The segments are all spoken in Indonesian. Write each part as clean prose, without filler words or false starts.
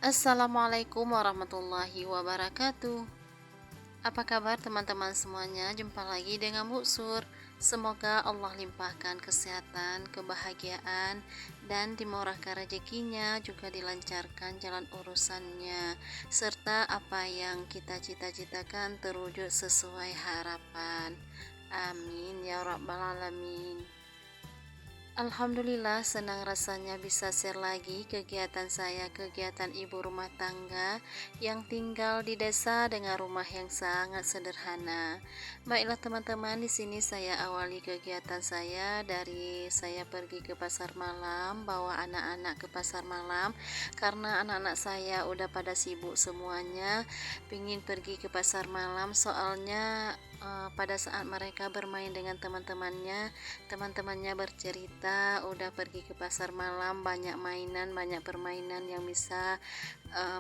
Assalamualaikum warahmatullahi wabarakatuh. Apa kabar teman-teman semuanya? Jumpa lagi dengan Bu Sur. Semoga Allah limpahkan kesehatan, kebahagiaan, dan dimurahkan rezekinya, juga dilancarkan jalan urusannya, serta apa yang kita cita-citakan terwujud sesuai harapan. Amin ya rabbal alamin. Alhamdulillah, senang rasanya bisa share lagi kegiatan saya, kegiatan ibu rumah tangga yang tinggal di desa dengan rumah yang sangat sederhana. Baiklah teman-teman, di sini saya awali kegiatan saya dari saya pergi ke pasar malam, bawa anak-anak ke pasar malam karena anak-anak saya udah pada sibuk semuanya, pingin pergi ke pasar malam soalnya pada saat mereka bermain dengan teman-temannya bercerita udah pergi ke pasar malam, banyak mainan, banyak permainan yang bisa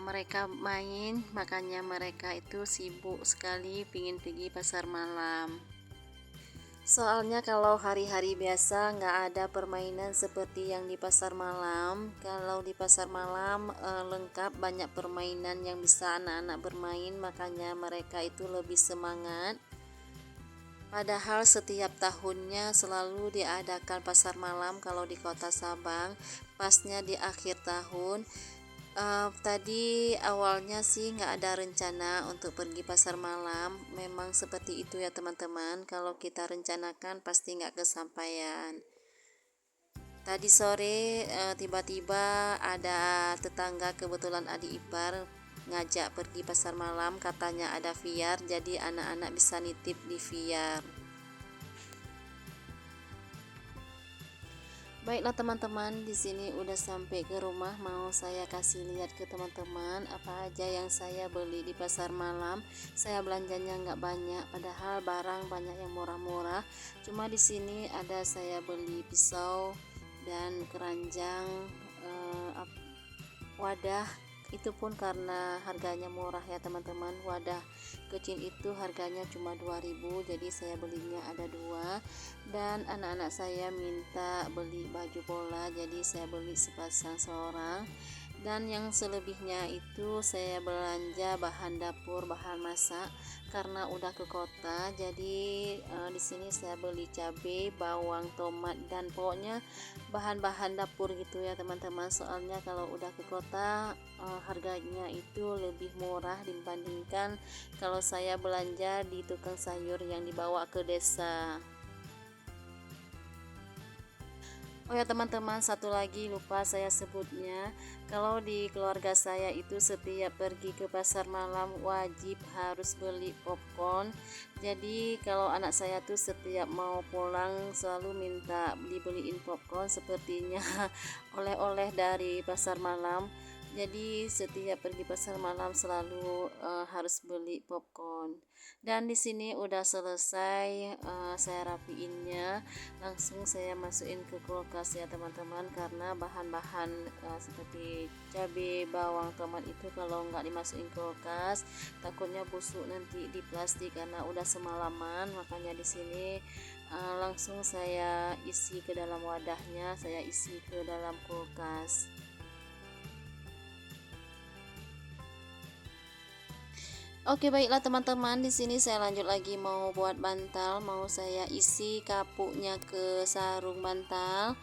mereka main, makanya mereka itu sibuk sekali pingin pergi pasar malam. Soalnya kalau hari-hari biasa nggak ada permainan seperti yang di pasar malam. Kalau di pasar malam lengkap, banyak permainan yang bisa anak-anak bermain, makanya mereka itu lebih semangat. Padahal setiap tahunnya selalu diadakan pasar malam kalau di kota Sabang, pasnya di akhir tahun. Tadi awalnya sih nggak ada rencana untuk pergi pasar malam, memang seperti itu ya teman-teman, kalau kita rencanakan pasti nggak kesampaian. Tadi sore tiba-tiba ada tetangga, kebetulan adik ipar, ngajak pergi pasar malam, katanya ada VR, jadi anak-anak bisa nitip di VR. Baiklah teman-teman, di sini udah sampai ke rumah, mau saya kasih lihat ke teman-teman apa aja yang saya beli di pasar malam. Saya belanjanya nggak banyak, padahal barang banyak yang murah-murah. Cuma di sini ada saya beli pisau dan keranjang, wadah, itu pun karena harganya murah ya teman-teman. Wadah kecil itu harganya cuma 2000, jadi saya belinya ada dua. Dan anak-anak saya minta beli baju bola, jadi saya beli sepasang seorang. Dan yang selebihnya itu saya belanja bahan dapur, bahan masak karena udah ke kota. Jadi di sini saya beli cabai, bawang, tomat, dan pokoknya bahan-bahan dapur gitu ya teman-teman. Soalnya kalau udah ke kota harganya itu lebih murah dibandingkan kalau saya belanja di tukang sayur yang dibawa ke desa. Oh ya teman-teman, satu lagi lupa saya sebutnya. Kalau di keluarga saya itu setiap pergi ke pasar malam wajib harus beli popcorn. Jadi kalau anak saya tuh setiap mau pulang selalu minta dibeliin popcorn, sepertinya oleh-oleh dari pasar malam. Jadi setiap pergi pasar malam selalu harus beli popcorn. Dan di sini udah selesai saya rapiinnya, langsung saya masukin ke kulkas ya teman-teman, karena bahan-bahan seperti cabai, bawang, tomat itu kalau nggak dimasukin kulkas takutnya busuk nanti di plastik karena udah semalaman. Makanya di sini langsung saya isi ke dalam wadahnya, saya isi ke dalam kulkas. Oke baiklah teman-teman, di sini saya lanjut lagi mau buat bantal, mau saya isi kapuknya ke sarung bantal.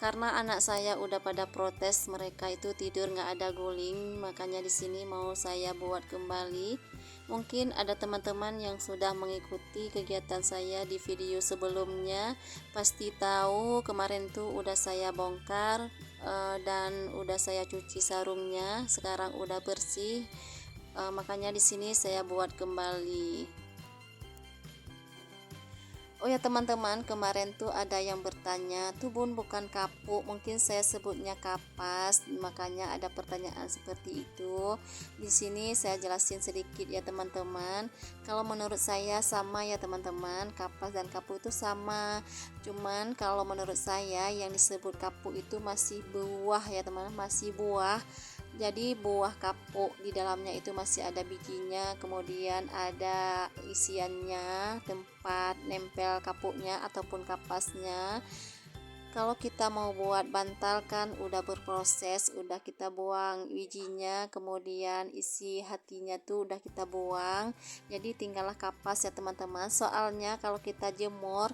Karena anak saya udah pada protes, mereka itu tidur nggak ada guling, makanya di sini mau saya buat kembali. Mungkin ada teman-teman yang sudah mengikuti kegiatan saya di video sebelumnya, pasti tahu kemarin tuh udah saya bongkar dan udah saya cuci sarungnya, sekarang udah bersih. Makanya di sini saya buat kembali. Oh ya teman-teman, kemarin tuh ada yang bertanya, tuh bun bukan kapuk, mungkin saya sebutnya kapas, makanya ada pertanyaan seperti itu. Di sini saya jelasin sedikit ya teman-teman. Kalau menurut saya sama ya teman-teman, kapas dan kapuk itu sama. Cuman kalau menurut saya yang disebut kapuk itu masih buah ya teman-teman, masih buah. Jadi buah kapuk di dalamnya itu masih ada bijinya, kemudian ada isiannya, tempat nempel kapuknya ataupun kapasnya. Kalau kita mau buat bantal kan udah berproses, udah kita buang wijinya, kemudian isi hatinya tuh udah kita buang. Jadi tinggallah kapas ya teman-teman. Soalnya kalau kita jemur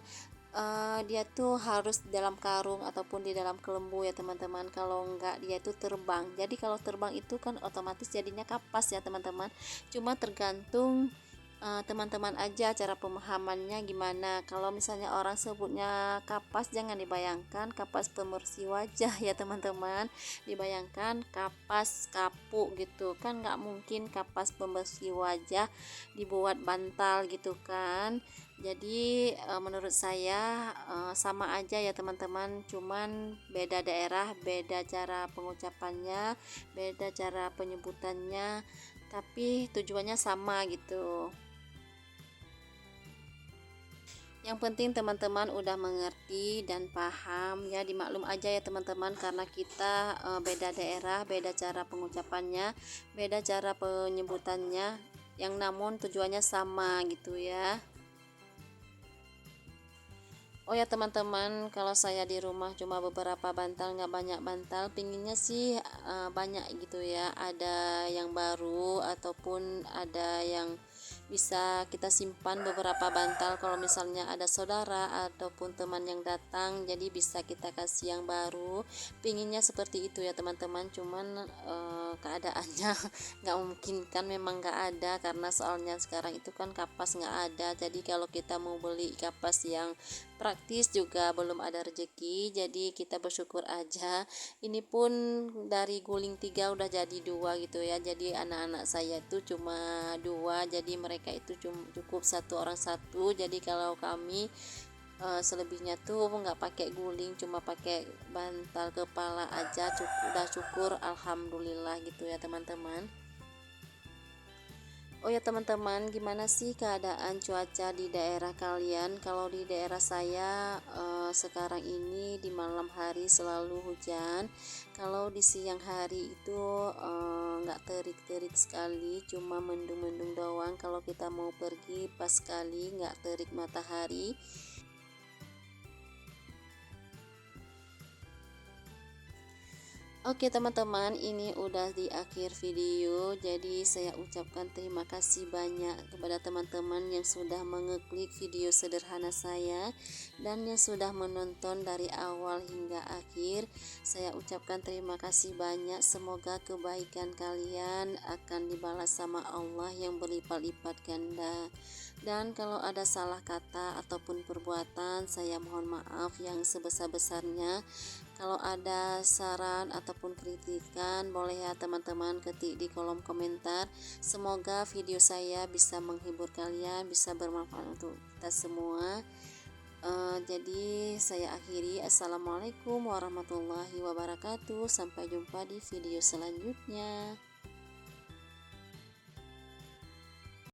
dia tuh harus di dalam karung ataupun di dalam kelembu ya teman-teman. Kalau enggak dia itu terbang. Jadi kalau terbang itu kan otomatis jadinya kapas ya teman-teman. Cuma tergantung teman-teman aja cara pemahamannya gimana. Kalau misalnya orang sebutnya kapas, jangan dibayangkan kapas pembersih wajah ya teman-teman. Dibayangkan kapas kapuk gitu kan, nggak mungkin kapas pembersih wajah dibuat bantal gitu kan. Jadi menurut saya sama aja ya teman-teman, cuman beda daerah, beda cara pengucapannya, beda cara penyebutannya, tapi tujuannya sama gitu. Yang penting teman-teman udah mengerti dan paham ya, dimaklum aja ya teman-teman, karena kita beda daerah, beda cara pengucapannya, beda cara penyebutannya, yang namun tujuannya sama gitu ya. Oh ya teman-teman, kalau saya di rumah cuma beberapa bantal, nggak banyak bantal, pinginnya sih banyak gitu ya, ada yang baru ataupun ada yang bisa kita simpan beberapa bantal kalau misalnya ada saudara ataupun teman yang datang, jadi bisa kita kasih yang baru. Pinginnya seperti itu ya teman-teman, cuman keadaannya nggak mungkin kan, memang nggak ada, karena soalnya sekarang itu kan kapas nggak ada. Jadi kalau kita mau beli kapas yang praktis juga belum ada rezeki, jadi kita bersyukur aja. Ini pun dari guling 3 udah jadi 2 gitu ya. Jadi anak-anak saya itu cuma 2, jadi mereka itu cukup satu orang satu. Jadi kalau kami selebihnya tuh nggak pakai guling, cuma pakai bantal kepala aja, udah syukur alhamdulillah gitu ya teman-teman. Oh ya teman-teman, gimana sih keadaan cuaca di daerah kalian? Kalau di daerah saya sekarang ini di malam hari selalu hujan. Kalau di siang hari itu nggak terik-terik sekali, cuma mendung-mendung doang. Kalau kita mau pergi pas sekali nggak terik matahari. Oke teman-teman, ini udah di akhir video. Jadi saya ucapkan terima kasih banyak kepada teman-teman yang sudah mengeklik video sederhana saya dan yang sudah menonton dari awal hingga akhir. Saya ucapkan terima kasih banyak. Semoga kebaikan kalian akan dibalas sama Allah yang berlipat-lipat ganda. Dan kalau ada salah kata ataupun perbuatan, saya mohon maaf yang sebesar-besarnya. Kalau ada saran ataupun kritikan, boleh ya teman-teman ketik di kolom komentar. Semoga video saya bisa menghibur kalian, bisa bermanfaat untuk kita semua. Jadi saya akhiri. Assalamualaikum warahmatullahi wabarakatuh. Sampai jumpa di video selanjutnya.